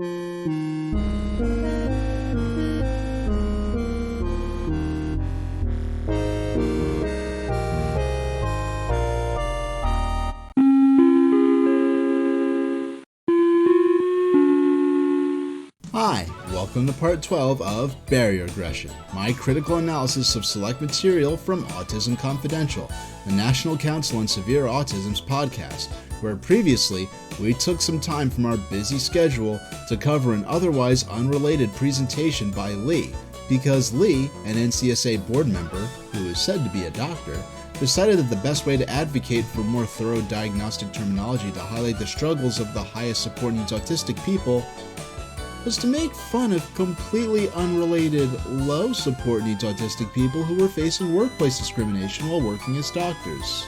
Hi, welcome to part 12 of Barrier Aggression, my critical analysis of select material from Autism Confidential, the National Council on Severe Autism's podcast, where previously we took some time from our busy schedule to cover an otherwise unrelated presentation by Lee, because Lee, an NCSA board member who is said to be a doctor, decided that the best way to advocate for more thorough diagnostic terminology to highlight the struggles of the highest support needs autistic people was to make fun of completely unrelated low support needs autistic people who were facing workplace discrimination while working as doctors.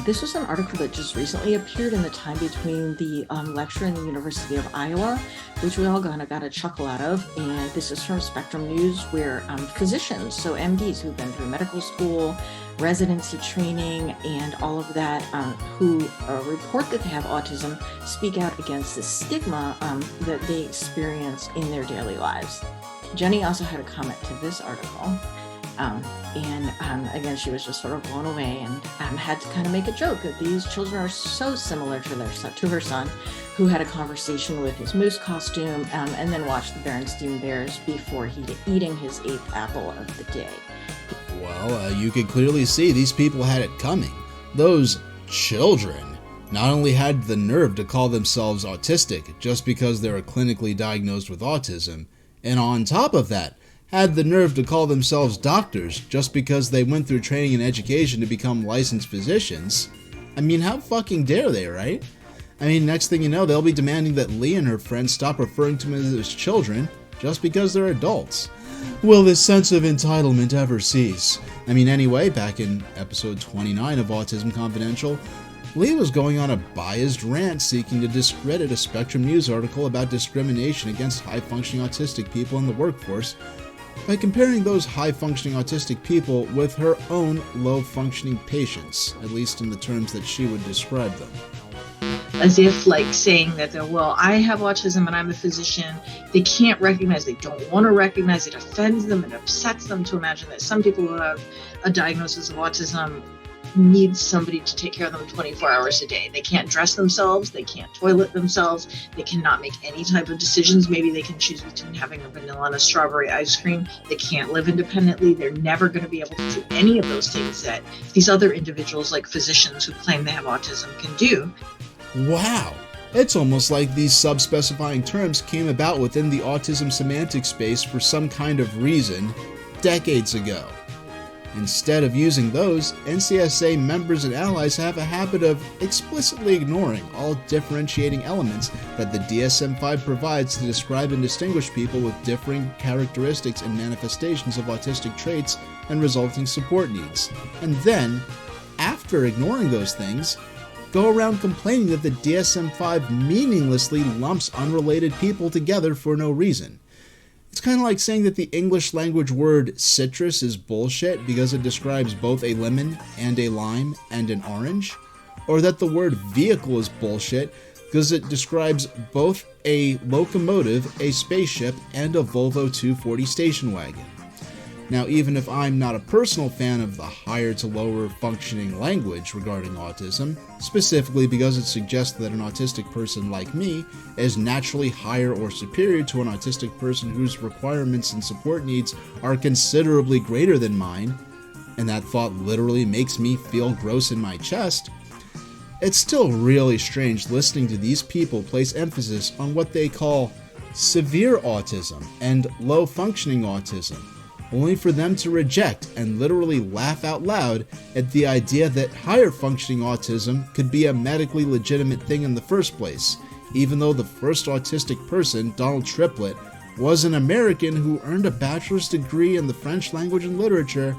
This was an article that just recently appeared in the time between the lecture in the University of Iowa, which we all kind of got a chuckle out of. And this is from Spectrum News, where physicians, so MDs who've been through medical school, residency training, and all of that, who report that they have autism, speak out against the stigma that they experience in their daily lives. Jenny also had a comment to this article. Again, she was just sort of blown away and had to kind of make a joke that these children are so similar to her son, who had a conversation with his moose costume and then watched the Berenstain Bears before eating his 8th apple of the day. Well, you can clearly see these people had it coming. Those children not only had the nerve to call themselves autistic just because they were clinically diagnosed with autism, and on top of that, had the nerve to call themselves doctors just because they went through training and education to become licensed physicians. I mean, how fucking dare they, right? I mean, next thing you know, they'll be demanding that Lee and her friends stop referring to them as children just because they're adults. Will this sense of entitlement ever cease? I mean, anyway, back in episode 29 of Autism Confidential, Lee was going on a biased rant seeking to discredit a Spectrum News article about discrimination against high-functioning autistic people in the workforce by comparing those high-functioning autistic people with her own low-functioning patients, at least in the terms that she would describe them. As if like saying that, well, I have autism and I'm a physician. They can't recognize, they don't want to recognize, it offends them, it upsets them to imagine that some people who have a diagnosis of autism need somebody to take care of them 24 hours a day. They can't dress themselves, they can't toilet themselves, they cannot make any type of decisions. Maybe they can choose between having a vanilla and a strawberry ice cream. They can't live independently. They're never going to be able to do any of those things that these other individuals, like physicians who claim they have autism, can do. Wow! It's almost like these sub-specifying terms came about within the autism semantic space for some kind of reason decades ago. Instead of using those, NCSA members and allies have a habit of explicitly ignoring all differentiating elements that the DSM-5 provides to describe and distinguish people with differing characteristics and manifestations of autistic traits and resulting support needs. And then, after ignoring those things, go around complaining that the DSM-5 meaninglessly lumps unrelated people together for no reason. It's kind of like saying that the English language word citrus is bullshit because it describes both a lemon and a lime and an orange, or that the word vehicle is bullshit because it describes both a locomotive, a spaceship, and a Volvo 240 station wagon. Now, even if I'm not a personal fan of the higher to lower functioning language regarding autism, specifically because it suggests that an autistic person like me is naturally higher or superior to an autistic person whose requirements and support needs are considerably greater than mine, and that thought literally makes me feel gross in my chest, it's still really strange listening to these people place emphasis on what they call severe autism and low-functioning autism, only for them to reject and literally laugh out loud at the idea that higher functioning autism could be a medically legitimate thing in the first place, even though the first autistic person, Donald Triplett, was an American who earned a bachelor's degree in the French language and literature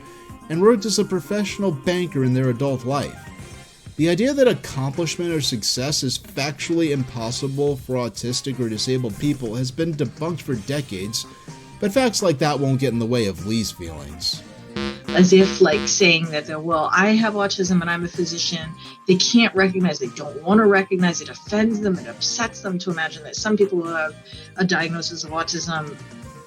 and worked as a professional banker in their adult life. The idea that accomplishment or success is factually impossible for autistic or disabled people has been debunked for decades, but facts like that won't get in the way of Lee's feelings. as if like saying that well, I have autism and I'm a physician. They can't recognize, they don't want to recognize, it offends them, it upsets them to imagine that some people who have a diagnosis of autism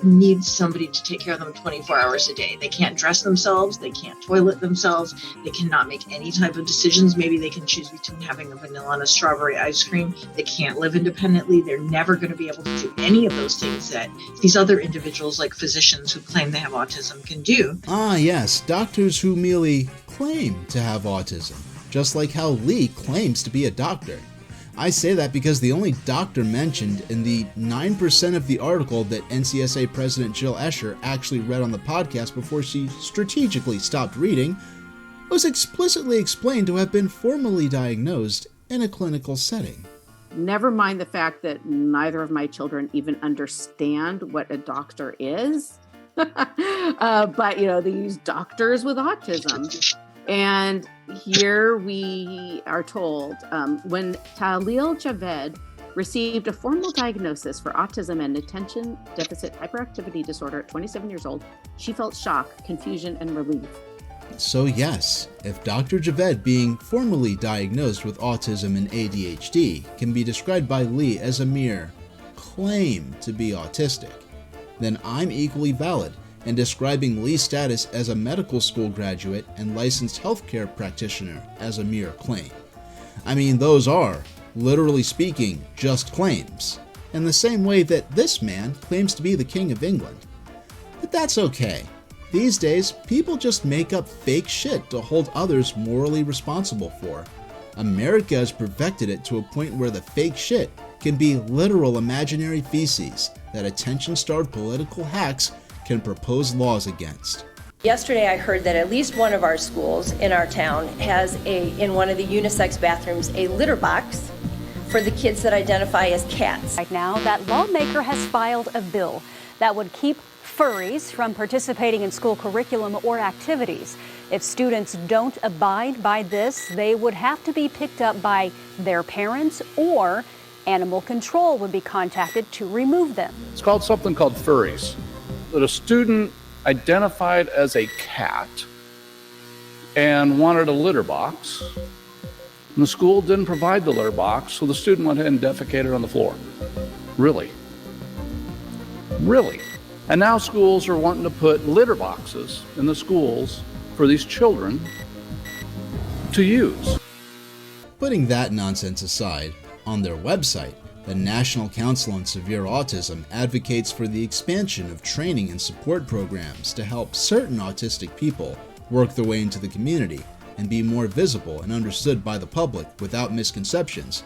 need somebody to take care of them 24 hours a day. They can't dress themselves, they can't toilet themselves, they cannot make any type of decisions. Maybe they can choose between having a vanilla and a strawberry ice cream. They can't live independently. They're never going to be able to do any of those things that these other individuals, like physicians who claim they have autism, can do. Ah, yes, doctors who merely claim to have autism, just like how Lee claims to be a doctor. I say that because the only doctor mentioned in the 9% of the article that NCSA President Jill Escher actually read on the podcast before she strategically stopped reading was explicitly explained to have been formally diagnosed in a clinical setting. Never mind the fact that neither of my children even understand what a doctor is. But, they use doctors with autism. And here we are told, when Tahlil Javed received a formal diagnosis for autism and attention deficit hyperactivity disorder at 27 years old, she felt shock, confusion, and relief. So yes, if Dr. Javed being formally diagnosed with autism and ADHD can be described by Lee as a mere claim to be autistic, then I'm equally valid in describing Lee's status as a medical school graduate and licensed healthcare practitioner as a mere claim. I mean, those are, literally speaking, just claims, in the same way that this man claims to be the King of England. But that's okay. These days, people just make up fake shit to hold others morally responsible for. America has perfected it to a point where the fake shit can be literal imaginary feces that attention-starved political hacks can propose laws against. Yesterday I heard that at least one of our schools in our town has in one of the unisex bathrooms, a litter box for the kids that identify as cats. Right now, that lawmaker has filed a bill that would keep furries from participating in school curriculum or activities. If students don't abide by this, they would have to be picked up by their parents, or animal control would be contacted to remove them. It's called something called furries. That a student identified as a cat and wanted a litter box, and the school didn't provide the litter box, so the student went ahead and defecated on the floor. Really? And now schools are wanting to put litter boxes in the schools for these children to use. Putting that nonsense aside, on their website, the National Council on Severe Autism advocates for the expansion of training and support programs to help certain autistic people work their way into the community and be more visible and understood by the public without misconceptions.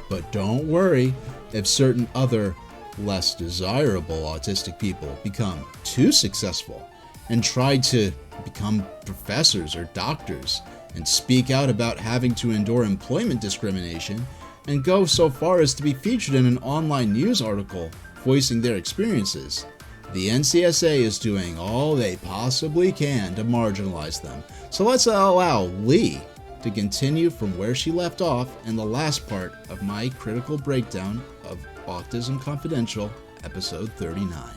But don't worry, if certain other, less desirable autistic people become too successful and try to become professors or doctors and speak out about having to endure employment discrimination, and go so far as to be featured in an online news article voicing their experiences, the NCSA is doing all they possibly can to marginalize them. So let's allow Lee to continue from where she left off in the last part of my critical breakdown of Autism Confidential, episode 39.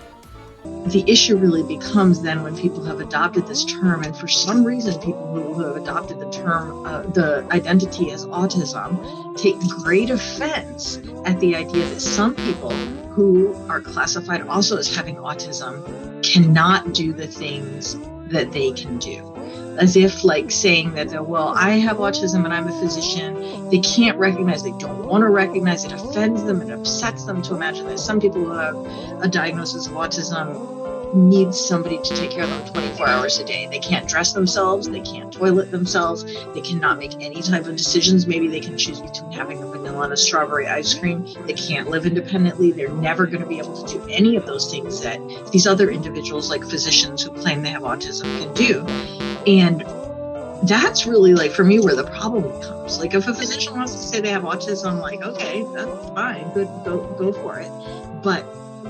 The issue really becomes then when people have adopted this term, and for some reason people who have adopted the term, the identity as autism, take great offense at the idea that some people who are classified also as having autism cannot do the things that they can do. As if like saying that well, I have autism and I'm a physician. They can't recognize, they don't want to recognize, it offends them, it upsets them to imagine that some people who have a diagnosis of autism need somebody to take care of them 24 hours a day. They can't dress themselves, they can't toilet themselves, they cannot make any type of decisions. Maybe they can choose between having a vanilla and a strawberry ice cream. They can't live independently. They're never going to be able to do any of those things that these other individuals, like physicians who claim they have autism, can do. And that's really, like, for me, where the problem comes. Like, if a physician wants to say they have autism, like, okay, that's fine, good, go for it. But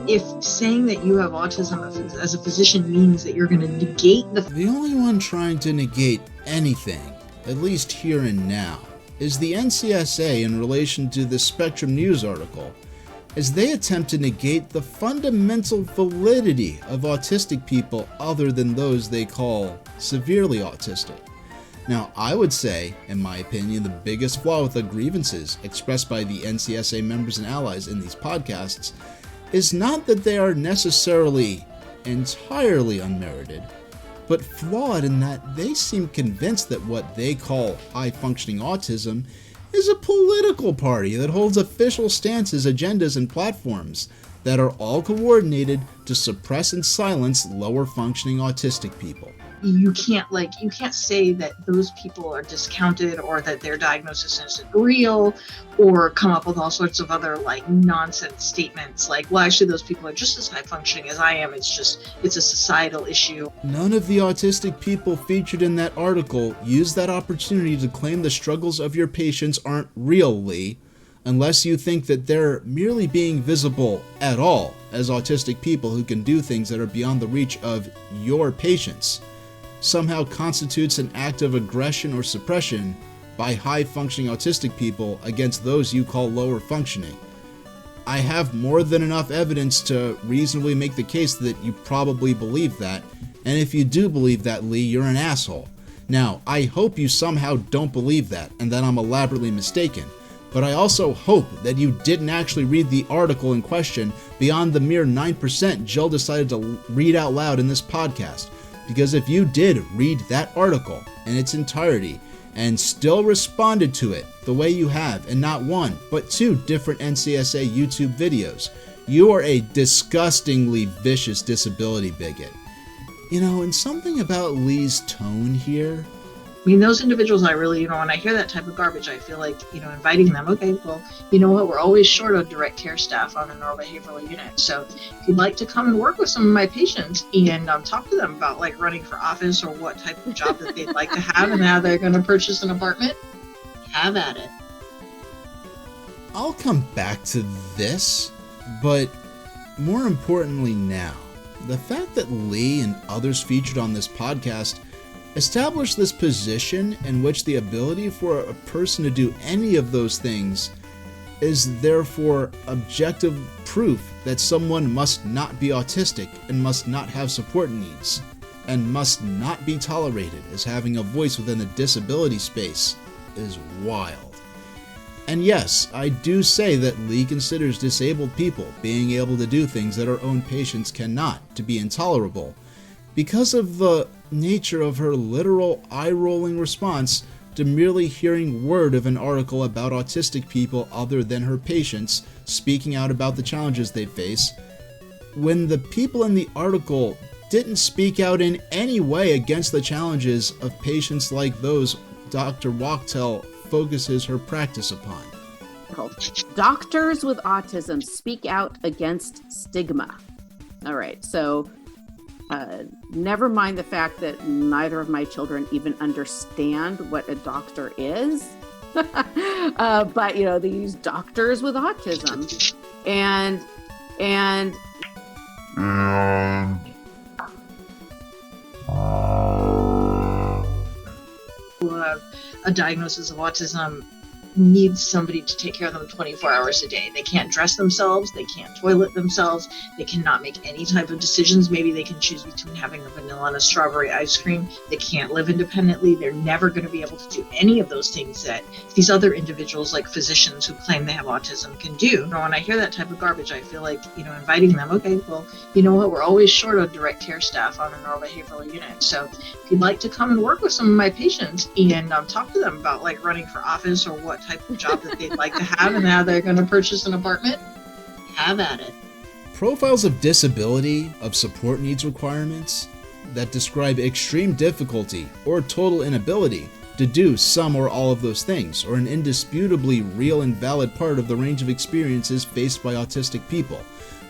if saying that you have autism as a physician means that you're going to negate the only one trying to negate anything, at least here and now, is the NCSA in relation to the Spectrum News article. as they attempt to negate the fundamental validity of autistic people other than those they call severely autistic. Now, I would say, in my opinion, the biggest flaw with the grievances expressed by the NCSA members and allies in these podcasts is not that they are necessarily entirely unmerited, but flawed in that they seem convinced that what they call high-functioning autism is a political party that holds official stances, agendas, and platforms that are all coordinated to suppress and silence lower-functioning autistic people. You can't say that those people are discounted or that their diagnosis isn't real, or come up with all sorts of other nonsense statements like, well, actually those people are just as high functioning as I am. It's a societal issue. None of the autistic people featured in that article use that opportunity to claim the struggles of your patients aren't real, Lee, unless you think that they're merely being visible at all as autistic people who can do things that are beyond the reach of your patients somehow constitutes an act of aggression or suppression by high-functioning autistic people against those you call lower functioning. I have more than enough evidence to reasonably make the case that you probably believe that, and if you do believe that, Lee, you're an asshole. Now, I hope you somehow don't believe that, and that I'm elaborately mistaken, but I also hope that you didn't actually read the article in question beyond the mere 9% Jill decided to read out loud in this podcast. Because if you did read that article in its entirety and still responded to it the way you have in not one, but two different NCSA YouTube videos, you are a disgustingly vicious disability bigot. And something about Lee's tone here. I mean, those individuals, I really, when I hear that type of garbage, I feel like, inviting them, okay, well, you know what, we're always short of direct care staff on the neurobehavioral unit. So if you'd like to come and work with some of my patients and talk to them about running for office or what type of job that they'd like to have and how they're going to purchase an apartment, have at it. I'll come back to this, but more importantly now, the fact that Lee and others featured on this podcast establish this position in which the ability for a person to do any of those things is therefore objective proof that someone must not be autistic and must not have support needs and must not be tolerated as having a voice within the disability space is wild. And yes, I do say that Lee considers disabled people being able to do things that our own patients cannot to be intolerable because of the nature of her literal eye-rolling response to merely hearing word of an article about autistic people other than her patients speaking out about the challenges they face, when the people in the article didn't speak out in any way against the challenges of patients like those Dr. Wachtel focuses her practice upon. Doctors with autism speak out against stigma. All right, so never mind the fact that neither of my children even understand what a doctor is. But these doctors with autism and who have a diagnosis of autism needs somebody to take care of them 24 hours a day. They can't dress themselves, they can't toilet themselves, they cannot make any type of decisions. Maybe they can choose between having a vanilla and a strawberry ice cream. They can't live independently. They're never going to be able to do any of those things that these other individuals, like physicians who claim they have autism, can do. When I hear that type of garbage, I feel like, inviting them, okay, well, you know what, we're always short of direct care staff on a neurobehavioral unit. So if you'd like to come and work with some of my patients and talk to them about running for office or what type of job that they'd like to have and how they're going to purchase an apartment, have at it. Profiles of disability, of support needs requirements that describe extreme difficulty or total inability to do some or all of those things, or an indisputably real and valid part of the range of experiences faced by autistic people.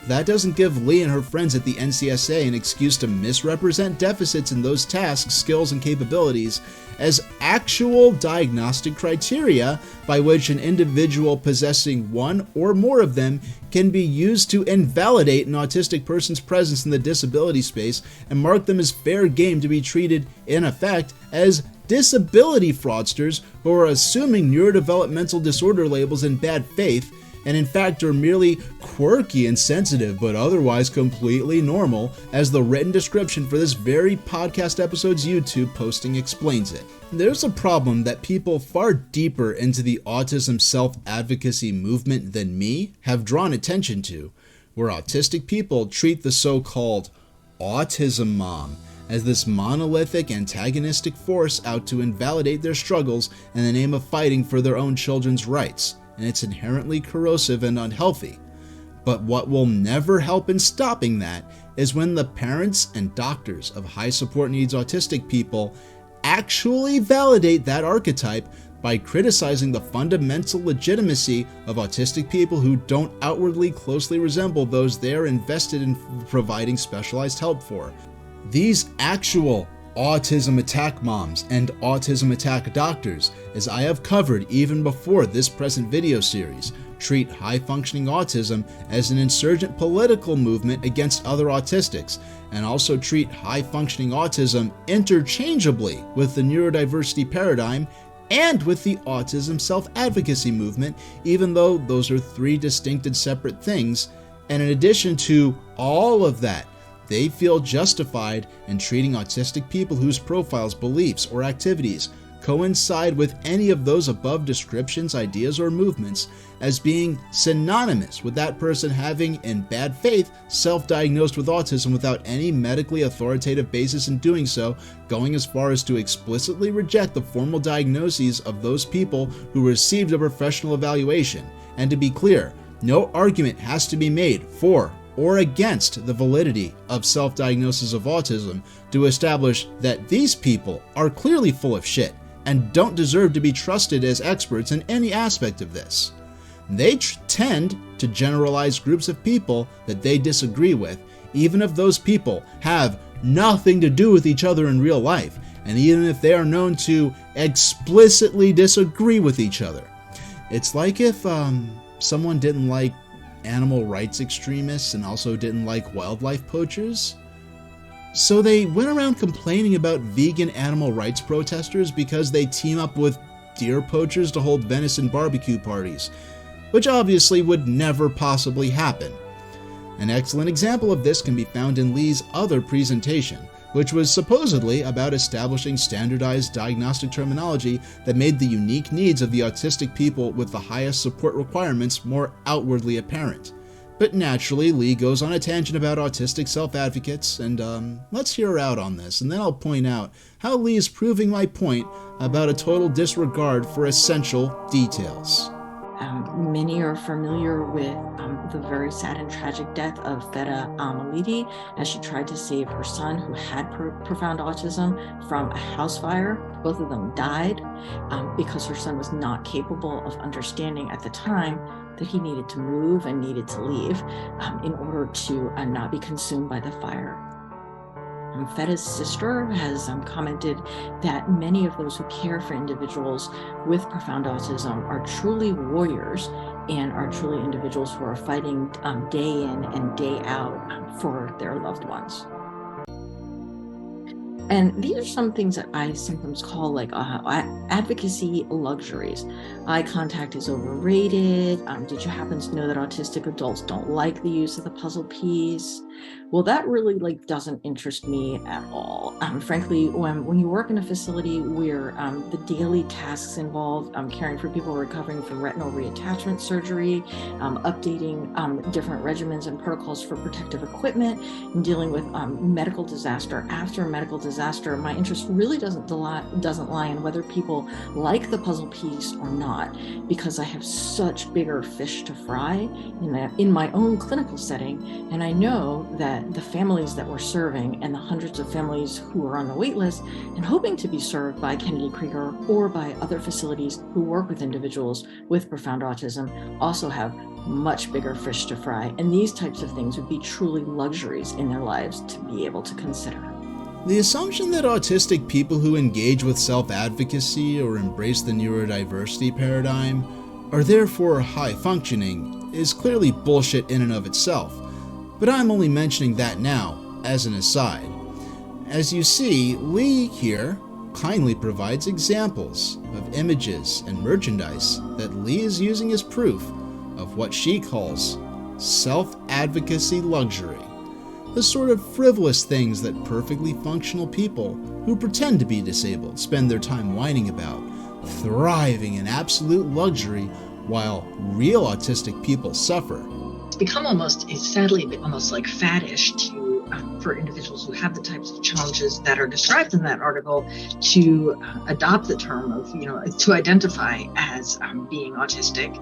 That doesn't give Lee and her friends at the NCSA an excuse to misrepresent deficits in those tasks, skills, and capabilities as actual diagnostic criteria by which an individual possessing one or more of them can be used to invalidate an autistic person's presence in the disability space and mark them as fair game to be treated, in effect, as disability fraudsters who are assuming neurodevelopmental disorder labels in bad faith and in fact are merely quirky and sensitive, but otherwise completely normal, as the written description for this very podcast episode's YouTube posting explains it. There's a problem that people far deeper into the autism self-advocacy movement than me have drawn attention to, where autistic people treat the so-called autism mom as this monolithic antagonistic force out to invalidate their struggles in the name of fighting for their own children's rights, and it's inherently corrosive and unhealthy. But what will never help in stopping that is when the parents and doctors of high support needs autistic people actually validate that archetype by criticizing the fundamental legitimacy of autistic people who don't outwardly closely resemble those they are invested in providing specialized help for. These actual autism attack moms and autism attack doctors, as I have covered even before this present video series, treat high-functioning autism as an insurgent political movement against other autistics, and also treat high-functioning autism interchangeably with the neurodiversity paradigm and with the autism self-advocacy movement, even though those are three distinct and separate things. And in addition to all of that, they feel justified in treating autistic people whose profiles, beliefs, or activities coincide with any of those above descriptions, ideas, or movements as being synonymous with that person having, in bad faith, self-diagnosed with autism without any medically authoritative basis in doing so, going as far as to explicitly reject the formal diagnoses of those people who received a professional evaluation. And to be clear, no argument has to be made for or against the validity of self-diagnosis of autism to establish that these people are clearly full of shit and don't deserve to be trusted as experts in any aspect of this. They tend to generalize groups of people that they disagree with, even if those people have nothing to do with each other in real life, and even if they are known to explicitly disagree with each other. It's like if someone didn't like animal rights extremists and also didn't like wildlife poachers, so they went around complaining about vegan animal rights protesters because they team up with deer poachers to hold venison barbecue parties, which obviously would never possibly happen. An excellent example of this can be found in Lee's other presentation, which was supposedly about establishing standardized diagnostic terminology that made the unique needs of the autistic people with the highest support requirements more outwardly apparent. But naturally, Lee goes on a tangent about autistic self-advocates, and let's hear her out on this, and then I'll point out how Lee is proving my point about a total disregard for essential details. Many are familiar with the very sad and tragic death of Feta Amalidi as she tried to save her son, who had profound autism, from a house fire. Both of them died because her son was not capable of understanding at the time that he needed to move and needed to leave in order to not be consumed by the fire. Feta's sister has commented that many of those who care for individuals with profound autism are truly warriors and are truly individuals who are fighting day in and day out for their loved ones. And these are some things that I sometimes call like advocacy luxuries. Eye contact is overrated. Did you happen to know that autistic adults don't like the use of the puzzle piece? Well, that really doesn't interest me at all. Frankly, when you work in a facility where the daily tasks involve caring for people recovering from retinal reattachment surgery, updating different regimens and protocols for protective equipment, and dealing with medical disaster after medical disaster, my interest really doesn't lie in whether people like the puzzle piece or not, because I have such bigger fish to fry in my own clinical setting, and I know that the families that we're serving and the hundreds of families who are on the wait list and hoping to be served by Kennedy Krieger or by other facilities who work with individuals with profound autism also have much bigger fish to fry. And these types of things would be truly luxuries in their lives to be able to consider. The assumption that autistic people who engage with self-advocacy or embrace the neurodiversity paradigm are therefore high-functioning is clearly bullshit in and of itself. But I'm only mentioning that now as an aside. As you see, Lee here kindly provides examples of images and merchandise that Lee is using as proof of what she calls self-advocacy luxury. The sort of frivolous things that perfectly functional people who pretend to be disabled spend their time whining about, thriving in absolute luxury while real autistic people suffer. It's become almost, it's sadly almost like faddish to for individuals who have the types of challenges that are described in that article to adopt the term of, to identify as being autistic.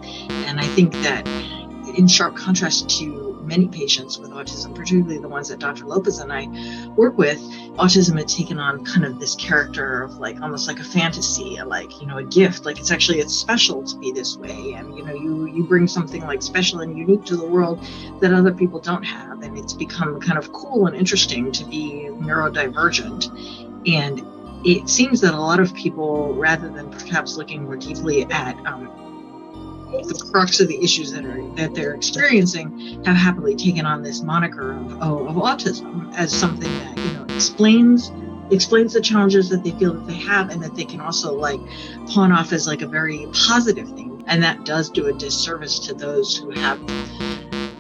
And I think that in sharp contrast to many patients with autism, particularly the ones that Dr. Lopez and I work with, autism had taken on kind of this character of like almost like a fantasy, a gift, like it's special to be this way. And, you bring something like special and unique to the world that other people don't have. And it's become kind of cool and interesting to be neurodivergent. And it seems that a lot of people, rather than perhaps looking more deeply at the crux of the issues that they're experiencing, have happily taken on this moniker of autism as something that explains the challenges that they feel that they have, and that they can also pawn off as a very positive thing. And that does do a disservice to those who have,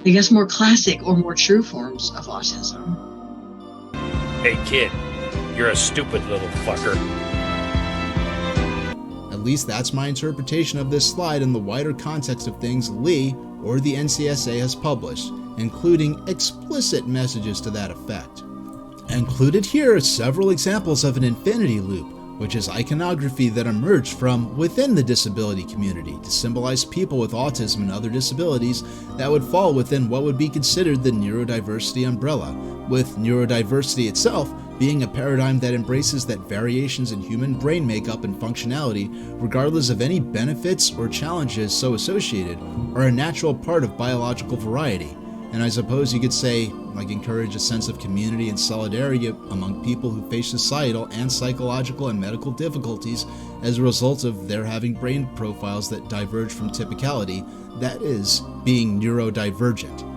I guess, more classic or more true forms of autism. Hey kid, you're a stupid little fucker. At least that's my interpretation of this slide in the wider context of things Lee or the NCSA has published, including explicit messages to that effect. Included here are several examples of an infinity loop, which is iconography that emerged from within the disability community to symbolize people with autism and other disabilities that would fall within what would be considered the neurodiversity umbrella, with neurodiversity itself being a paradigm that embraces that variations in human brain makeup and functionality, regardless of any benefits or challenges so associated, are a natural part of biological variety. And I suppose you could say, encourage a sense of community and solidarity among people who face societal and psychological and medical difficulties as a result of their having brain profiles that diverge from typicality, that is, being neurodivergent.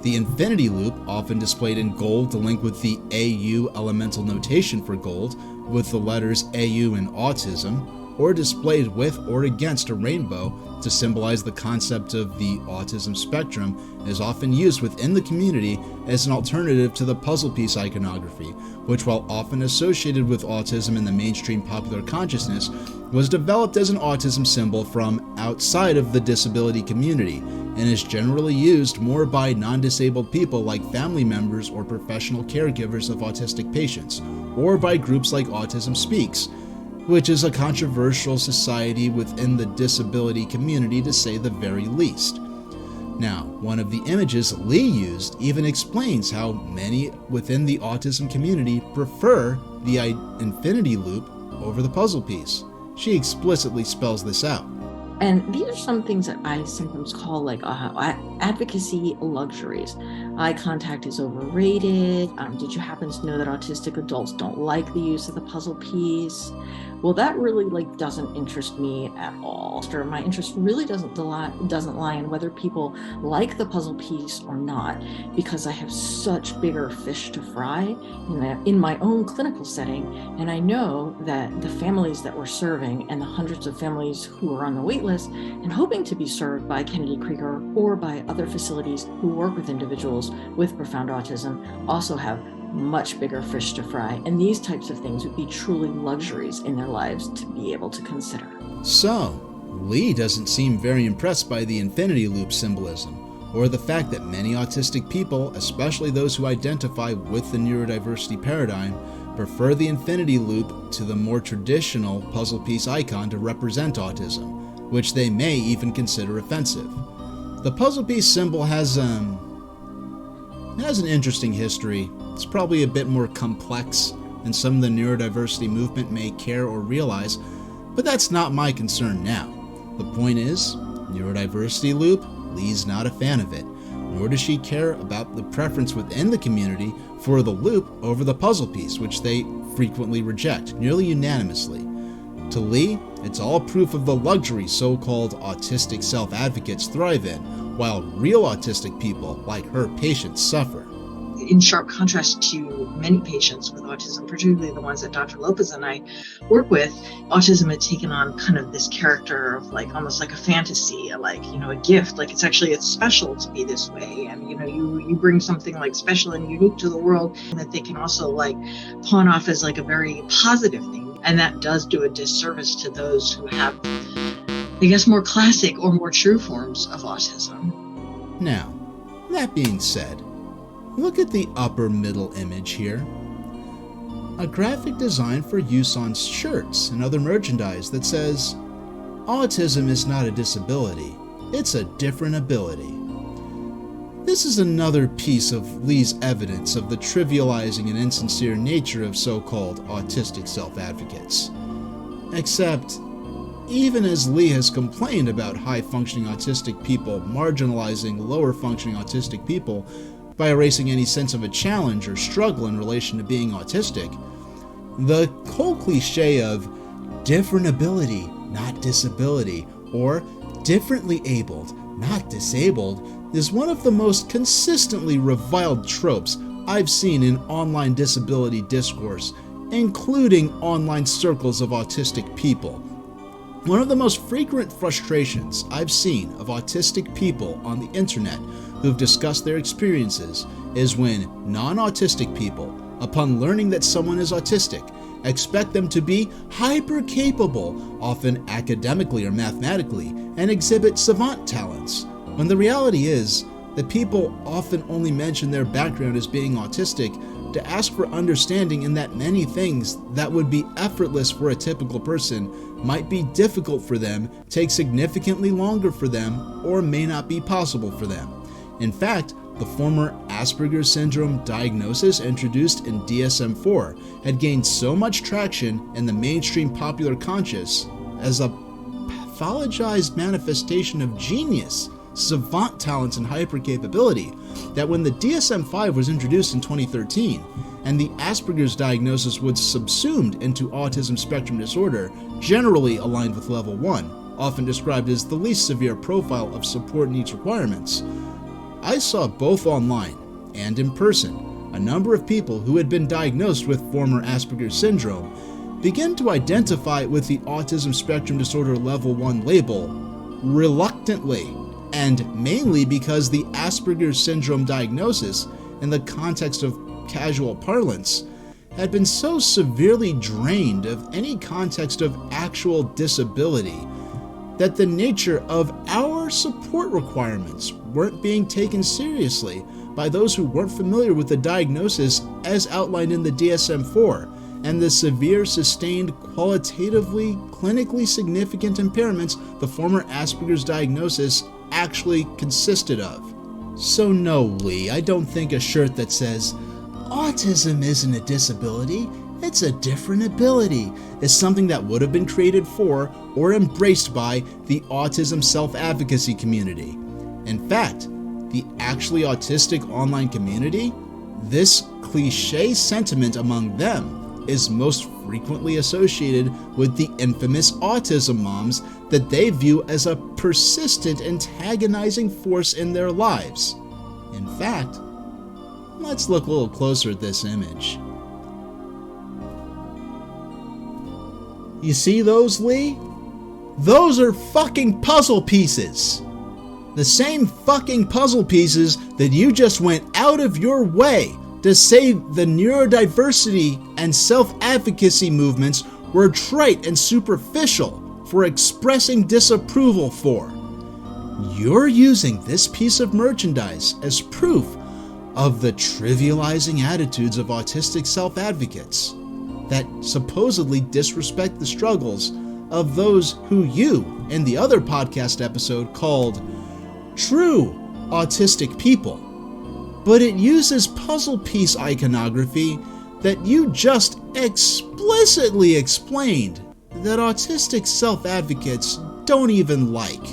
The infinity loop, often displayed in gold to link with the AU elemental notation for gold, with the letters AU in autism, or displayed with or against a rainbow to symbolize the concept of the autism spectrum, is often used within the community as an alternative to the puzzle piece iconography, which, while often associated with autism in the mainstream popular consciousness, was developed as an autism symbol from outside of the disability community, and is generally used more by non-disabled people like family members or professional caregivers of autistic patients, or by groups like Autism Speaks, which is a controversial society within the disability community to say the very least. Now, one of the images Lee used even explains how many within the autism community prefer the infinity loop over the puzzle piece. She explicitly spells this out. And these are some things that I sometimes call advocacy luxuries. Eye contact is overrated. Did you happen to know that autistic adults don't like the use of the puzzle piece? Well, that really doesn't interest me at all. My interest really doesn't lie in whether people like the puzzle piece or not, because I have such bigger fish to fry in my own clinical setting, and I know that the families that we're serving and the hundreds of families who are on the wait list and hoping to be served by Kennedy Krieger or by other facilities who work with individuals with profound autism also have much bigger fish to fry, and these types of things would be truly luxuries in their lives to be able to consider. So, Lee doesn't seem very impressed by the infinity loop symbolism, or the fact that many autistic people, especially those who identify with the neurodiversity paradigm, prefer the infinity loop to the more traditional puzzle piece icon to represent autism, which they may even consider offensive. The puzzle piece symbol has an interesting history. It's probably a bit more complex than some of the neurodiversity movement may care or realize, but that's not my concern now. The point is, neurodiversity loop, Lee's not a fan of it, nor does she care about the preference within the community for the loop over the puzzle piece, which they frequently reject, nearly unanimously. To Lee, it's all proof of the luxury so-called autistic self-advocates thrive in, while real autistic people, like her patients, suffer. in sharp contrast to many patients with autism, particularly the ones that Dr. Lopez and I work with, autism had taken on kind of this character of like almost like a fantasy, like, you know, a gift. Like it's special to be this way. And, you know, you bring something like special and unique to the world that they can also like pawn off as like a very positive thing. And that does do a disservice to those who have, I guess, more classic or more true forms of autism. Now, that being said, look at the upper middle image here. A graphic design for use on shirts and other merchandise that says, "Autism is not a disability, it's a different ability." This is another piece of Lee's evidence of the trivializing and insincere nature of so-called autistic self-advocates. Except, even as Lee has complained about high-functioning autistic people marginalizing lower-functioning autistic people by erasing any sense of a challenge or struggle in relation to being autistic, the whole cliche of different ability, not disability, or differently abled, not disabled, is one of the most consistently reviled tropes I've seen in online disability discourse, including online circles of autistic people. One of the most frequent frustrations I've seen of autistic people on the internet who've discussed their experiences is when non-autistic people, upon learning that someone is autistic, expect them to be hyper-capable, often academically or mathematically, and exhibit savant talents, when the reality is that people often only mention their background as being autistic to ask for understanding in that many things that would be effortless for a typical person might be difficult for them, take significantly longer for them, or may not be possible for them. In fact, the former Asperger's syndrome diagnosis introduced in DSM-4 had gained so much traction in the mainstream popular conscious as a pathologized manifestation of genius, savant talents, and hypercapability that when the DSM-5 was introduced in 2013 and the Asperger's diagnosis was subsumed into autism spectrum disorder, generally aligned with level 1, often described as the least severe profile of support needs requirements, I saw both online and in person a number of people who had been diagnosed with former Asperger's syndrome begin to identify with the autism spectrum disorder level 1 label reluctantly, and mainly because the Asperger's syndrome diagnosis, in the context of casual parlance, had been so severely drained of any context of actual disability that the nature of our support requirements weren't being taken seriously by those who weren't familiar with the diagnosis as outlined in the DSM-4 and the severe, sustained, qualitatively, clinically significant impairments the former Asperger's diagnosis actually consisted of. So no, Lee, I don't think a shirt that says, "Autism isn't a disability, it's a different ability," is something that would have been created for or embraced by the autism self-advocacy community. In fact, the actually autistic online community, this cliche sentiment among them is most frequently associated with the infamous autism moms that they view as a persistent antagonizing force in their lives. In fact, let's look a little closer at this image. You see those, Lee? Those are fucking puzzle pieces. The same fucking puzzle pieces that you just went out of your way to say the neurodiversity and self-advocacy movements were trite and superficial for expressing disapproval for. You're using this piece of merchandise as proof of the trivializing attitudes of autistic self-advocates that supposedly disrespect the struggles of those who you, in the other podcast episode, called true autistic people. But it uses puzzle piece iconography that you just explicitly explained that autistic self-advocates don't even like.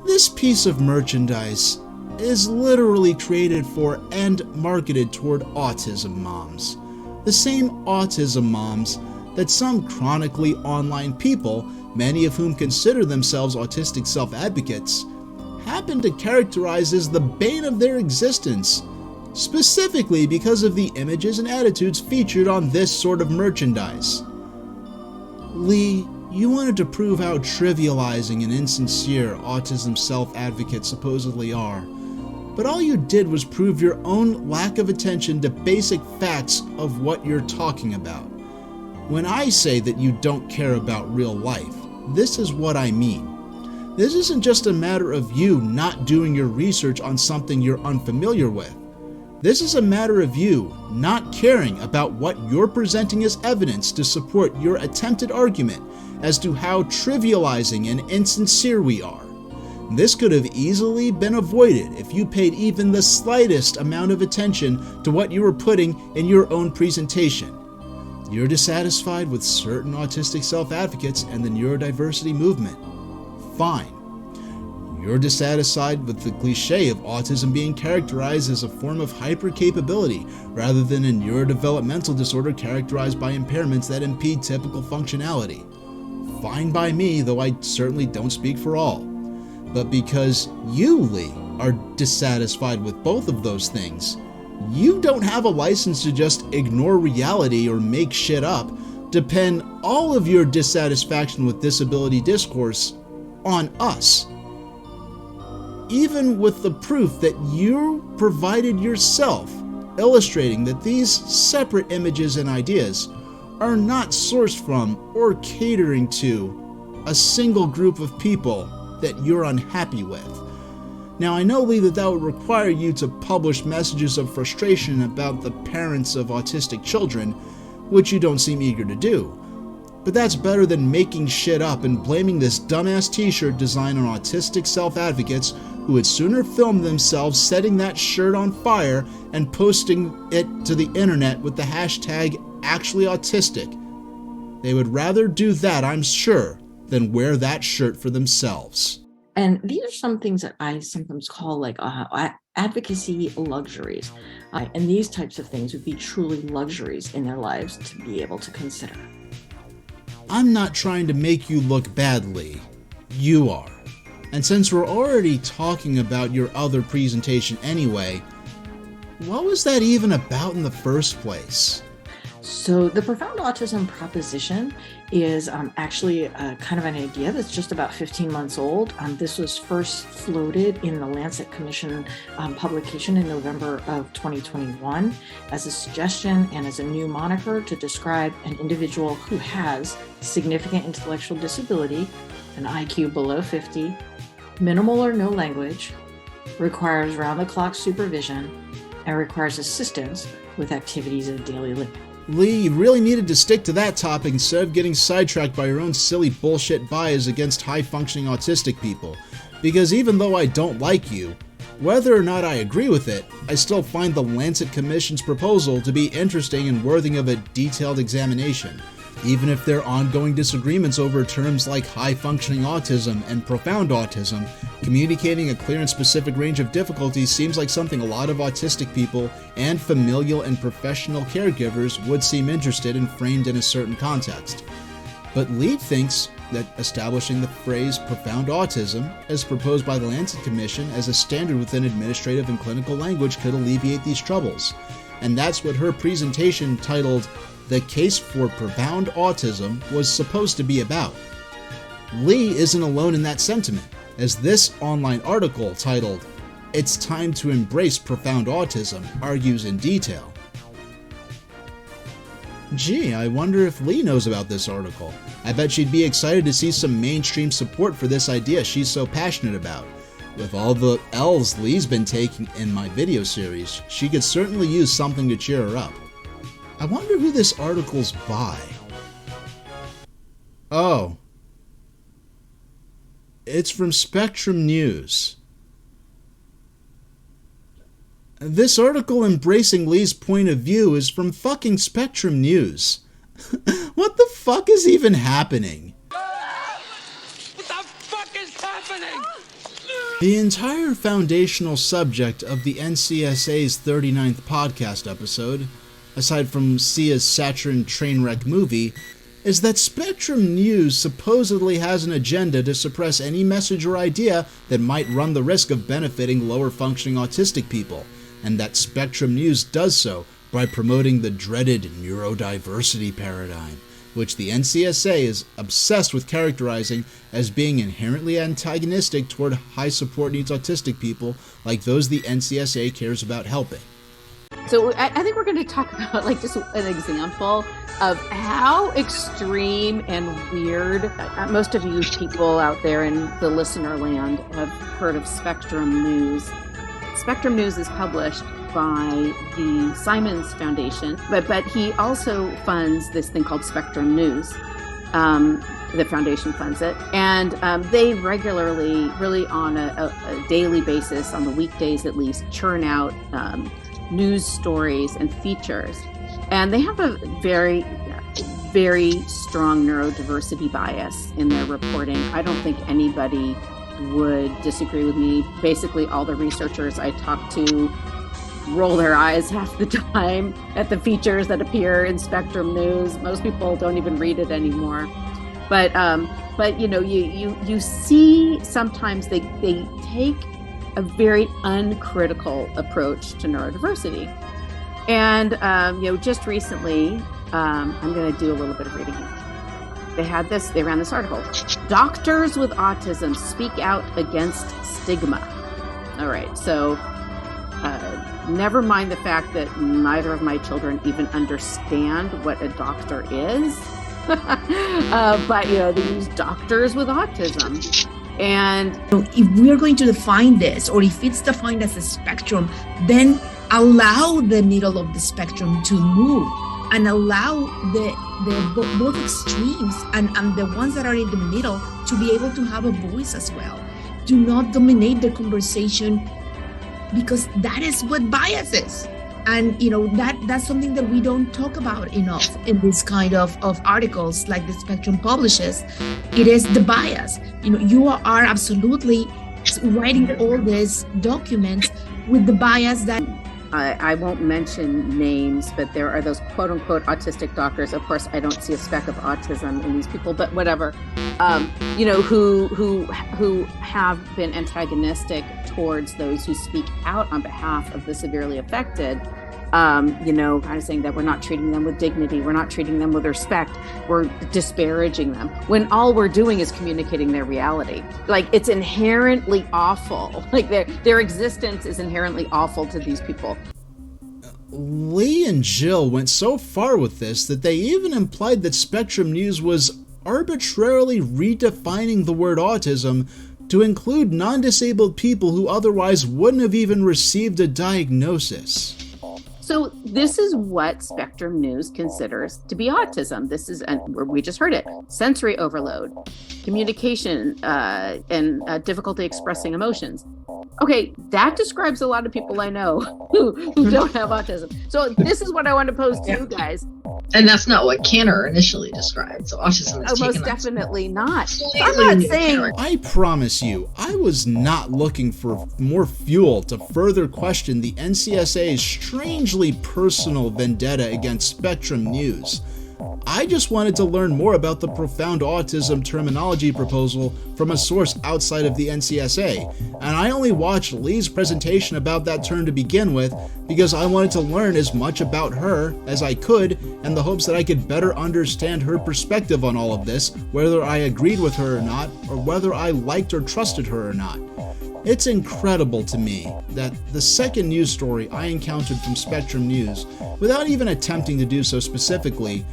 This piece of merchandise is literally created for and marketed toward autism moms. The same autism moms that some chronically online people, many of whom consider themselves autistic self-advocates, happen to characterize as the bane of their existence specifically because of the images and attitudes featured on this sort of merchandise. Lee, you wanted to prove how trivializing and insincere autism self-advocates supposedly are, but all you did was prove your own lack of attention to basic facts of what you're talking about. When I say that you don't care about real life, this is what I mean. This isn't just a matter of you not doing your research on something you're unfamiliar with. This is a matter of you not caring about what you're presenting as evidence to support your attempted argument as to how trivializing and insincere we are. This could have easily been avoided if you paid even the slightest amount of attention to what you were putting in your own presentation. You're dissatisfied with certain autistic self-advocates and the neurodiversity movement. Fine. You're dissatisfied with the cliche of autism being characterized as a form of hypercapability rather than a neurodevelopmental disorder characterized by impairments that impede typical functionality. Fine by me, though I certainly don't speak for all. But because you, Lee, are dissatisfied with both of those things, you don't have a license to just ignore reality or make shit up, to pin all of your dissatisfaction with disability discourse on us. Even with the proof that you provided yourself, illustrating that these separate images and ideas are not sourced from or catering to a single group of people that you're unhappy with. Now, I know, Lee, that would require you to publish messages of frustration about the parents of autistic children, which you don't seem eager to do. But that's better than making shit up and blaming this dumbass t-shirt design on autistic self-advocates who would sooner film themselves setting that shirt on fire and posting it to the internet with the hashtag #actuallyautistic. They would rather do that, I'm sure, than wear that shirt for themselves. And these are some things that I sometimes call like advocacy luxuries. And these types of things would be truly luxuries in their lives to be able to consider. I'm not trying to make you look bad, Lee. You are. And since we're already talking about your other presentation anyway, what was that even about in the first place? So the profound autism proposition is actually kind of an idea that's just about 15 months old. This was first floated in the Lancet Commission publication in November of 2021 as a suggestion and as a new moniker to describe an individual who has significant intellectual disability, an IQ below 50, minimal or no language, requires round-the-clock supervision, and requires assistance with activities of daily living. Lee, you really needed to stick to that topic instead of getting sidetracked by your own silly bullshit bias against high-functioning autistic people. Because even though I don't like you, whether or not I agree with it, I still find the Lancet Commission's proposal to be interesting and worthy of a detailed examination. Even if there are ongoing disagreements over terms like high-functioning autism and profound autism, communicating a clear and specific range of difficulties seems like something a lot of autistic people and familial and professional caregivers would seem interested in framed in a certain context. But Lee thinks that establishing the phrase profound autism, as proposed by the Lancet Commission as a standard within administrative and clinical language, could alleviate these troubles. And that's what her presentation titled "The Case for Profound Autism" was supposed to be about. Lee isn't alone in that sentiment, as this online article titled "It's Time to Embrace Profound Autism" argues in detail. Gee, I wonder if Lee knows about this article. I bet she'd be excited to see some mainstream support for this idea she's so passionate about. With all the L's Lee's been taking in my video series, she could certainly use something to cheer her up. I wonder who this article's by. Oh. It's from Spectrum News. This article embracing Lee's point of view is from fucking Spectrum News. What the fuck is even happening? What the fuck is happening? The entire foundational subject of the NCSA's 39th podcast episode, aside from Sia's saccharine train wreck movie, is that Spectrum News supposedly has an agenda to suppress any message or idea that might run the risk of benefiting lower functioning autistic people, and that Spectrum News does so by promoting the dreaded neurodiversity paradigm, which the NCSA is obsessed with characterizing as being inherently antagonistic toward high support needs autistic people like those the NCSA cares about helping. So I think we're going to talk about like just an example of how extreme and weird most of you people out there in the listener land have heard of Spectrum News. Spectrum News is published by the Simons Foundation, but he also funds this thing called Spectrum News. The foundation funds it, and they regularly, really on a daily basis, on the weekdays at least, churn out news stories and features. And they have a very, very strong neurodiversity bias in their reporting. I don't think anybody would disagree with me. Basically, all the researchers I talk to roll their eyes half the time at the features that appear in Spectrum News. Most people don't even read it anymore. But you know, you see sometimes they take a very uncritical approach to neurodiversity. And you know, just recently, I'm going to do a little bit of reading here. They ran this article. Doctors with autism speak out against stigma. All right, so never mind the fact that neither of my children even understand what a doctor is. But you know, they use doctors with autism. And if we are going to define this, or if it's defined as a spectrum, then allow the middle of the spectrum to move, and allow the both extremes and the ones that are in the middle to be able to have a voice as well. Do not dominate the conversation, because that is what bias is. And you know, that's something that we don't talk about enough in this kind of articles like the Spectrum publishes. It is the bias. You know, you are absolutely writing all these documents with the bias that I won't mention names, but there are those quote unquote autistic doctors. Of course, I don't see a speck of autism in these people, but whatever. You know, who have been antagonistic towards those who speak out on behalf of the severely affected. You know, kind of saying that we're not treating them with dignity, we're not treating them with respect, we're disparaging them, when all we're doing is communicating their reality. Like, it's inherently awful. Like, their existence is inherently awful to these people. Lee and Jill went so far with this that they even implied that Spectrum News was arbitrarily redefining the word autism to include non-disabled people who otherwise wouldn't have even received a diagnosis. So this is what Spectrum News considers to be autism. This is, and we just heard it, sensory overload, communication, and difficulty expressing emotions. Okay, that describes a lot of people I know who don't have autism. So this is what I want to pose to you guys. And that's not what Canner initially described. So autism is most definitely not. I'm not saying. I promise you, I was not looking for more fuel to further question the NCSA's strangely personal vendetta against Spectrum News. I just wanted to learn more about the profound autism terminology proposal from a source outside of the NCSA, and I only watched Lee's presentation about that term to begin with because I wanted to learn as much about her as I could in the hopes that I could better understand her perspective on all of this, whether I agreed with her or not, or whether I liked or trusted her or not. It's incredible to me that the second news story I encountered from Spectrum News, without even attempting to do so specifically,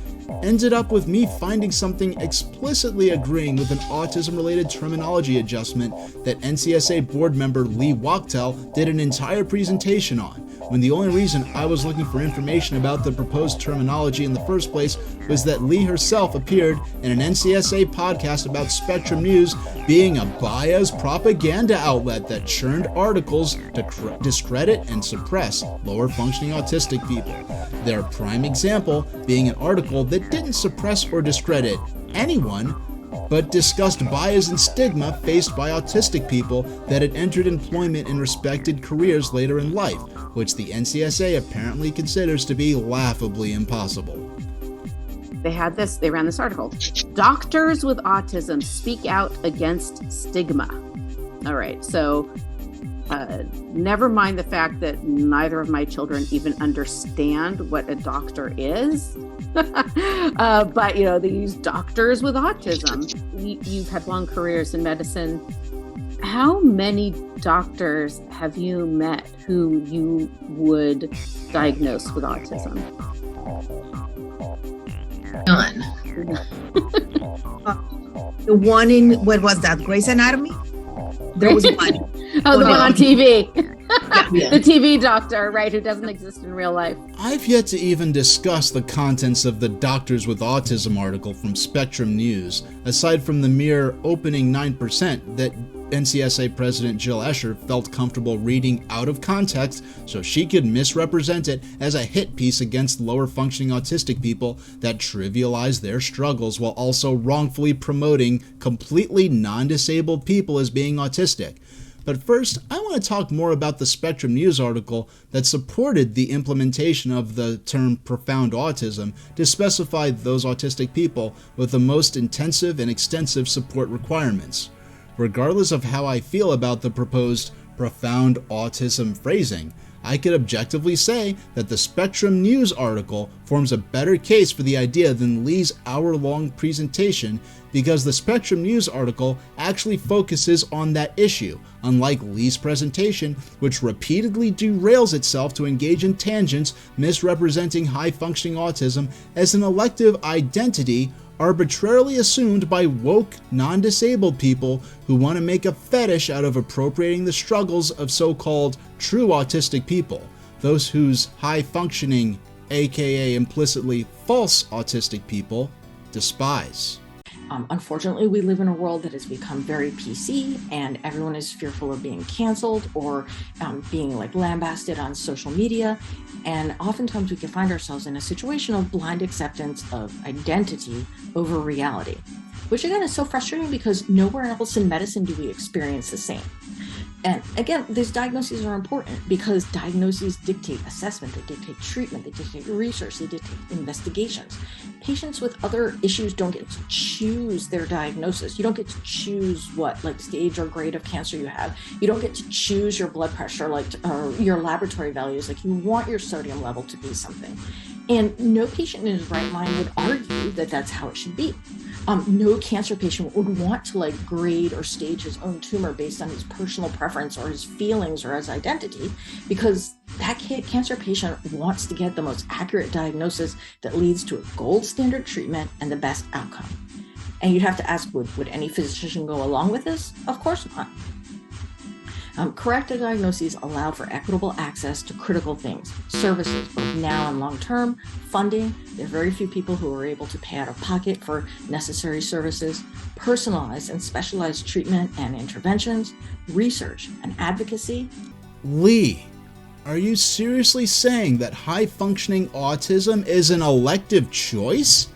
ended up with me finding something explicitly agreeing with an autism-related terminology adjustment that NCSA board member Lee Wachtel did an entire presentation on, when the only reason I was looking for information about the proposed terminology in the first place was that Lee herself appeared in an NCSA podcast about Spectrum News being a biased propaganda outlet that churned articles to discredit and suppress lower-functioning autistic people. Their prime example being an article that didn't suppress or discredit anyone, but discussed bias and stigma faced by autistic people that had entered employment in respected careers later in life, which the NCSA apparently considers to be laughably impossible. They ran this article. Doctors with autism speak out against stigma. All right, so Never mind the fact that neither of my children even understand what a doctor is. But, these doctors with autism, you've had long careers in medicine. How many doctors have you met who you would diagnose with autism? None. The one in, what was that, Grey's Anatomy? There was one. Oh, the one on TV. Yeah. The TV doctor, right, who doesn't exist in real life. I've yet to even discuss the contents of the Doctors with Autism article from Spectrum News, aside from the mere opening 9% that NCSA President Jill Escher felt comfortable reading out of context so she could misrepresent it as a hit piece against lower functioning autistic people that trivialize their struggles while also wrongfully promoting completely non-disabled people as being autistic. But first, I want to talk more about the Spectrum News article that supported the implementation of the term profound autism to specify those autistic people with the most intensive and extensive support requirements. Regardless of how I feel about the proposed profound autism phrasing, I could objectively say that the Spectrum News article forms a better case for the idea than Lee's hour-long presentation because the Spectrum News article actually focuses on that issue, unlike Lee's presentation, which repeatedly derails itself to engage in tangents misrepresenting high-functioning autism as an elective identity arbitrarily assumed by woke, non-disabled people who want to make a fetish out of appropriating the struggles of so-called true autistic people, those whose high-functioning, aka implicitly false autistic people, despise. Unfortunately, we live in a world that has become very PC, and everyone is fearful of being canceled or being lambasted on social media. And oftentimes we can find ourselves in a situation of blind acceptance of identity over reality, which again is so frustrating because nowhere else in medicine do we experience the same. And again, these diagnoses are important because diagnoses dictate assessment, they dictate treatment, they dictate research, they dictate investigations. Patients with other issues don't get to choose their diagnosis. You don't get to choose what stage or grade of cancer you have. You don't get to choose your blood pressure, or your laboratory values. You want your sodium level to be something. And no patient in his right mind would argue that that's how it should be. No cancer patient would want to grade or stage his own tumor based on his personal preference or his feelings or his identity, because that cancer patient wants to get the most accurate diagnosis that leads to a gold standard treatment and the best outcome. And you'd have to ask, would any physician go along with this? Of course not. Correct diagnoses allow for equitable access to critical things, services, both now and long-term, funding. There are very few people who are able to pay out of pocket for necessary services, personalized and specialized treatment and interventions, research and advocacy. Lee, are you seriously saying that high-functioning autism is an elective choice?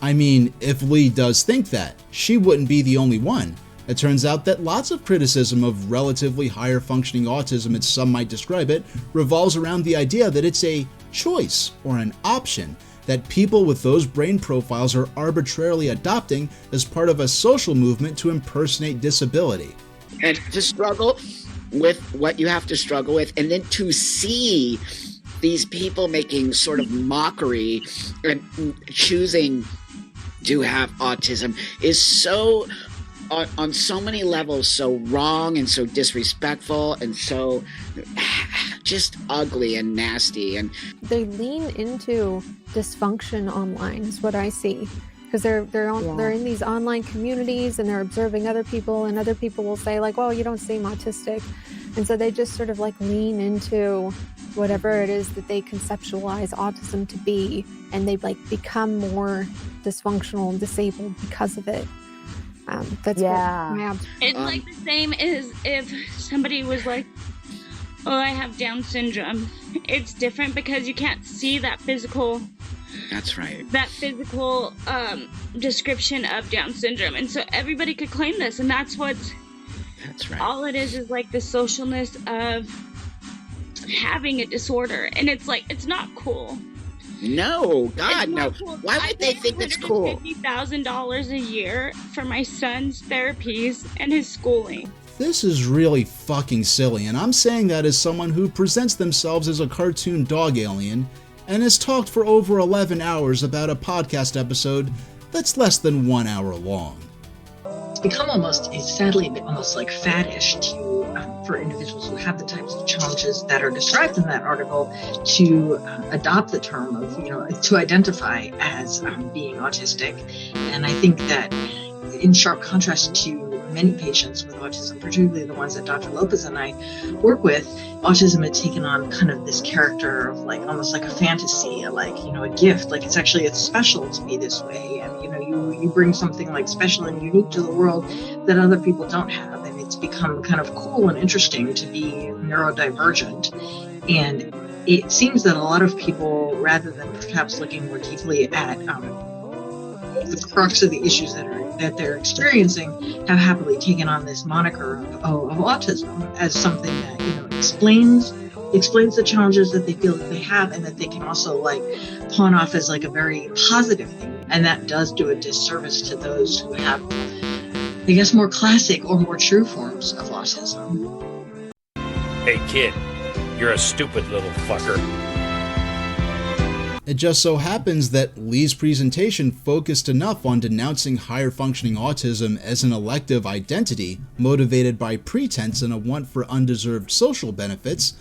I mean, if Lee does think that, she wouldn't be the only one. It turns out that lots of criticism of relatively higher functioning autism, as some might describe it, revolves around the idea that it's a choice or an option that people with those brain profiles are arbitrarily adopting as part of a social movement to impersonate disability. And to struggle with what you have to struggle with, and then to see these people making sort of mockery and choosing to have autism is so, on so many levels, so wrong and so disrespectful and so just ugly and nasty. And they lean into dysfunction online is what I see, because they're in these online communities and they're observing other people, and other people will say well, you don't seem autistic, and so they just sort of lean into whatever it is that they conceptualize autism to be, and they become more dysfunctional and disabled because of it. That's it's the same as if somebody was oh, I have Down syndrome. It's different because you can't see that physical. That's right. That physical description of Down syndrome, and so everybody could claim this, and that's right. All it is the socialness of having a disorder, and it's it's not cool. No, God, no. Cool. Why would they think it's cool? $50,000 a year for my son's therapies and his schooling. This is really fucking silly, and I'm saying that as someone who presents themselves as a cartoon dog alien and has talked for over 11 hours about a podcast episode that's less than 1 hour long. It's become sadly almost like faddish for individuals who have the types of challenges that are described in that article to adopt the term of, to identify as being autistic. And I think that in sharp contrast to many patients with autism, particularly the ones that Dr. Lopez and I work with, autism had taken on kind of this character of almost like a fantasy, a gift, it's special to be this way. And, you bring something special and unique to the world that other people don't have. And it's become kind of cool and interesting to be neurodivergent. And it seems that a lot of people, rather than perhaps looking more deeply at the crux of the issues that they're experiencing, have happily taken on this moniker of autism as something that explains the challenges that they feel that they have, and that they can also pawn off as a very positive thing. And that does do a disservice to those who have, I guess, more classic or more true forms of autism. Hey kid, you're a stupid little fucker. It just so happens that Lee's presentation focused enough on denouncing higher functioning autism as an elective identity motivated by pretense and a want for undeserved social benefits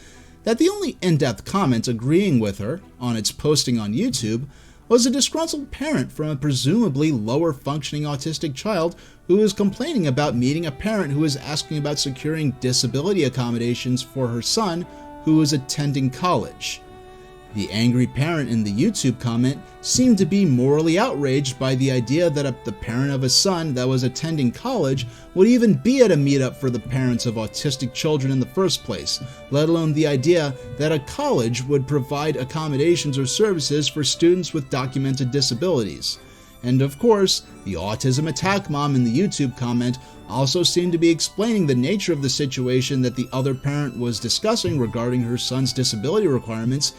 that the only in-depth comment agreeing with her on its posting on YouTube was a disgruntled parent from a presumably lower functioning autistic child who was complaining about meeting a parent who was asking about securing disability accommodations for her son who was attending college. The angry parent in the YouTube comment seemed to be morally outraged by the idea that the parent of a son that was attending college would even be at a meetup for the parents of autistic children in the first place, let alone the idea that a college would provide accommodations or services for students with documented disabilities. And of course, the autism attack mom in the YouTube comment also seemed to be explaining the nature of the situation that the other parent was discussing regarding her son's disability requirements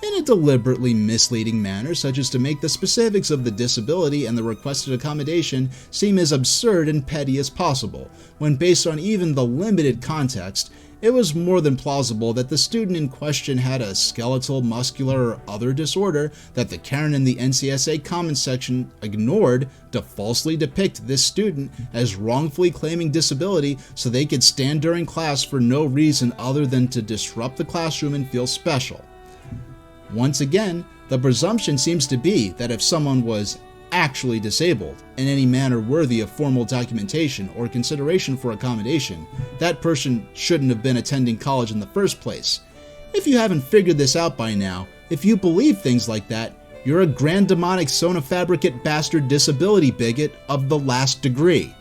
in a deliberately misleading manner, such as to make the specifics of the disability and the requested accommodation seem as absurd and petty as possible, when based on even the limited context, it was more than plausible that the student in question had a skeletal, muscular, or other disorder that the Karen in the NCSA comments section ignored to falsely depict this student as wrongfully claiming disability so they could stand during class for no reason other than to disrupt the classroom and feel special. Once again, the presumption seems to be that if someone was actually disabled in any manner worthy of formal documentation or consideration for accommodation, that person shouldn't have been attending college in the first place. If you haven't figured this out by now, if you believe things like that, you're a grand demonic sona fabricate bastard disability bigot of the last degree.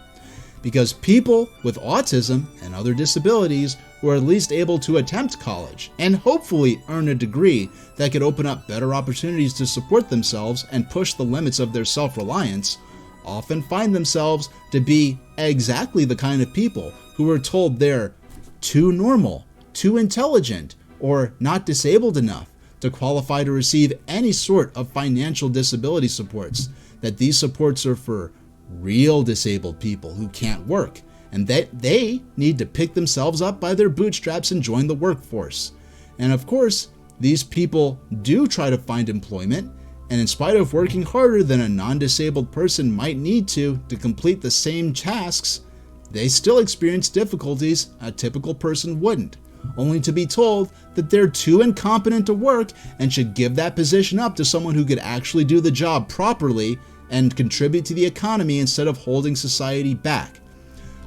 Because people with autism and other disabilities were at least able to attempt college and hopefully earn a degree that could open up better opportunities to support themselves and push the limits of their self-reliance, often find themselves to be exactly the kind of people who are told they're too normal, too intelligent, or not disabled enough to qualify to receive any sort of financial disability supports, that these supports are for real disabled people who can't work, and that they need to pick themselves up by their bootstraps and join the workforce. And of course, these people do try to find employment, and in spite of working harder than a non-disabled person might need to complete the same tasks, they still experience difficulties a typical person wouldn't, only to be told that they're too incompetent to work and should give that position up to someone who could actually do the job properly and contribute to the economy instead of holding society back.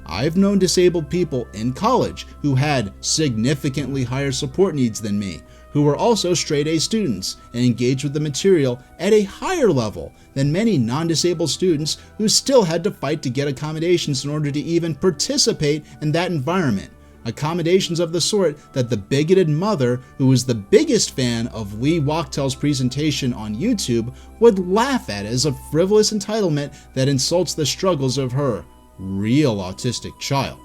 I've known disabled people in college who had significantly higher support needs than me, who were also straight A students and engaged with the material at a higher level than many non-disabled students who still had to fight to get accommodations in order to even participate in that environment. Accommodations of the sort that the bigoted mother, who was the biggest fan of Lee Wachtel's presentation on YouTube, would laugh at as a frivolous entitlement that insults the struggles of her real autistic child.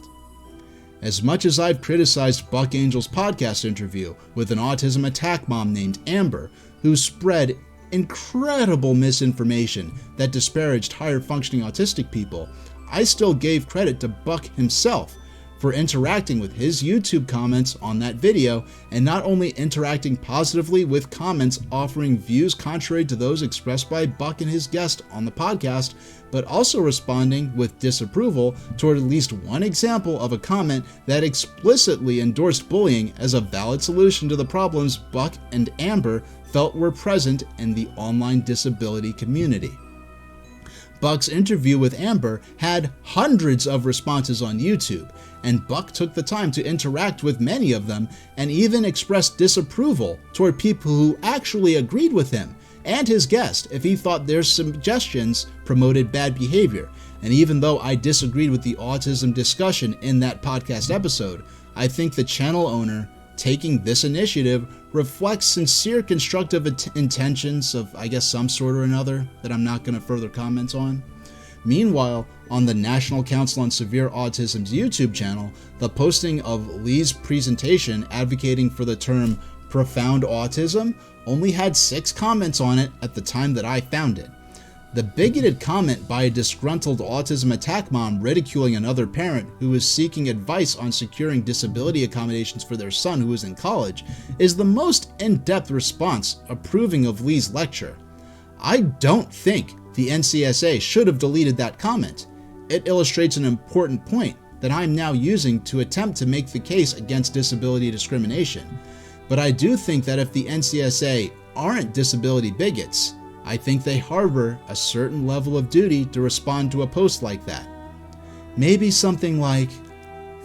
As much as I've criticized Buck Angel's podcast interview with an autism attack mom named Amber, who spread incredible misinformation that disparaged higher functioning autistic people, I still gave credit to Buck himself for interacting with his YouTube comments on that video, and not only interacting positively with comments offering views contrary to those expressed by Buck and his guest on the podcast, but also responding with disapproval toward at least one example of a comment that explicitly endorsed bullying as a valid solution to the problems Buck and Amber felt were present in the online disability community. Buck's interview with Amber had hundreds of responses on YouTube, and Buck took the time to interact with many of them and even expressed disapproval toward people who actually agreed with him and his guest if he thought their suggestions promoted bad behavior. And even though I disagreed with the autism discussion in that podcast episode, I think the channel owner taking this initiative reflects sincere constructive intentions of, I guess, some sort or another that I'm not going to further comment on. Meanwhile, on the National Council on Severe Autism's YouTube channel, the posting of Lee's presentation advocating for the term profound autism only had 6 comments on it at the time that I found it. The bigoted comment by a disgruntled autism attack mom ridiculing another parent who was seeking advice on securing disability accommodations for their son who was in college is the most in-depth response approving of Lee's lecture. I don't think the NCSA should have deleted that comment. It illustrates an important point that I'm now using to attempt to make the case against disability discrimination. But I do think that if the NCSA aren't disability bigots, I think they harbor a certain level of duty to respond to a post like that. Maybe something like,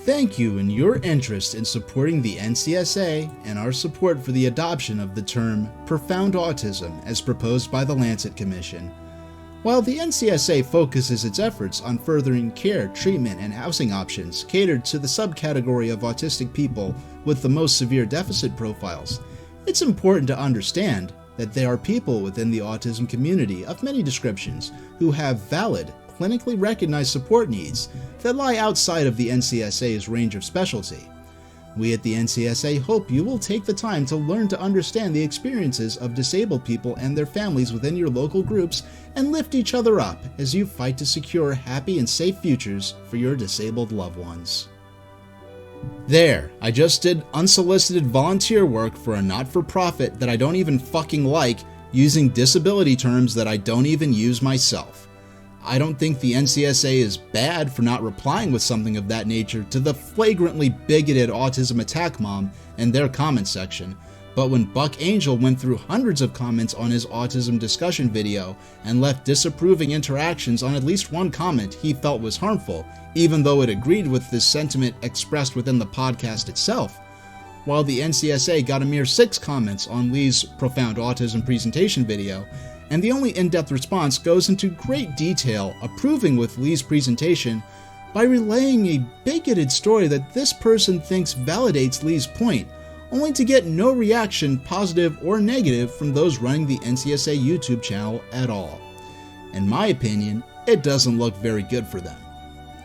"Thank you in your interest in supporting the NCSA and our support for the adoption of the term profound autism as proposed by the Lancet Commission. While the NCSA focuses its efforts on furthering care, treatment, and housing options catered to the subcategory of autistic people with the most severe deficit profiles, it's important to understand that there are people within the autism community of many descriptions who have valid, clinically recognized support needs that lie outside of the NCSA's range of specialty. We at the NCSA hope you will take the time to learn to understand the experiences of disabled people and their families within your local groups and lift each other up as you fight to secure happy and safe futures for your disabled loved ones." There, I just did unsolicited volunteer work for a not-for-profit that I don't even fucking like, using disability terms that I don't even use myself. I don't think the NCSA is bad for not replying with something of that nature to the flagrantly bigoted autism attack mom in their comment section, but when Buck Angel went through hundreds of comments on his autism discussion video and left disapproving interactions on at least one comment he felt was harmful, even though it agreed with the sentiment expressed within the podcast itself, while the NCSA got a mere 6 comments on Lee's profound autism presentation video, and the only in-depth response goes into great detail approving with Lee's presentation by relaying a bigoted story that this person thinks validates Lee's point, only to get no reaction, positive or negative, from those running the NCSA YouTube channel at all. In my opinion, it doesn't look very good for them.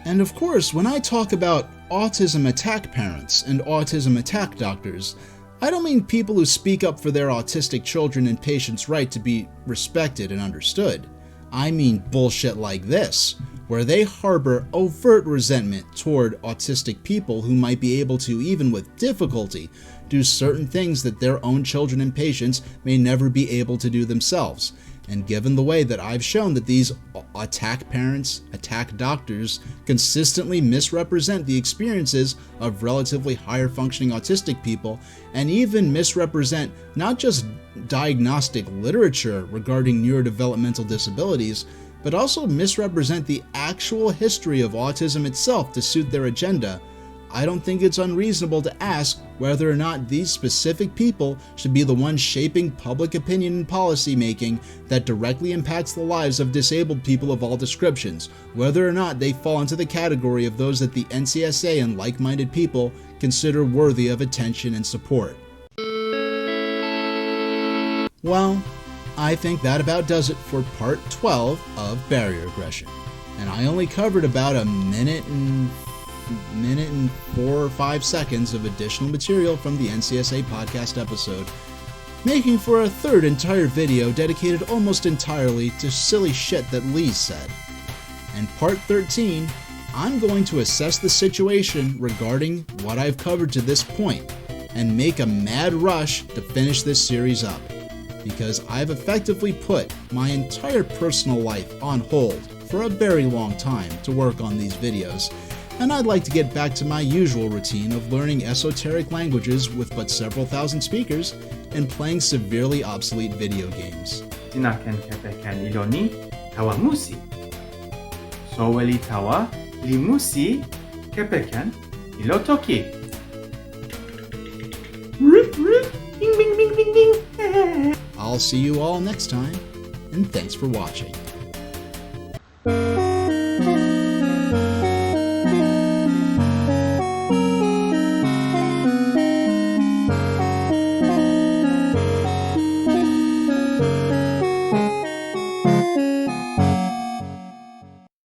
And of course, when I talk about autism attack parents and autism attack doctors, I don't mean people who speak up for their autistic children and patients' right to be respected and understood. I mean bullshit like this, where they harbor overt resentment toward autistic people who might be able to, even with difficulty, do certain things that their own children and patients may never be able to do themselves. And given the way that I've shown that these attack parents, attack doctors, consistently misrepresent the experiences of relatively higher functioning autistic people, and even misrepresent not just diagnostic literature regarding neurodevelopmental disabilities, but also misrepresent the actual history of autism itself to suit their agenda, I don't think it's unreasonable to ask whether or not these specific people should be the ones shaping public opinion and policy making that directly impacts the lives of disabled people of all descriptions, whether or not they fall into the category of those that the NCSA and like-minded people consider worthy of attention and support. Well, I think that about does it for part 12 of barrier aggression, and I only covered about a minute and 4 or 5 seconds of additional material from the NCSA podcast episode, making for a third entire video dedicated almost entirely to silly shit that Lee said. And part 13 I'm going to assess the situation regarding what I've covered to this point and make a mad rush to finish this series up, because I've effectively put my entire personal life on hold for a very long time to work on these videos, and I'd like to get back to my usual routine of learning esoteric languages with but several thousand speakers and playing severely obsolete video games. Tinaken kepeken iloni tawa musi. Soweli tawa limusi kepeken ilotoki. Bing, bing, bing, bing, bing. I'll see you all next time, and thanks for watching.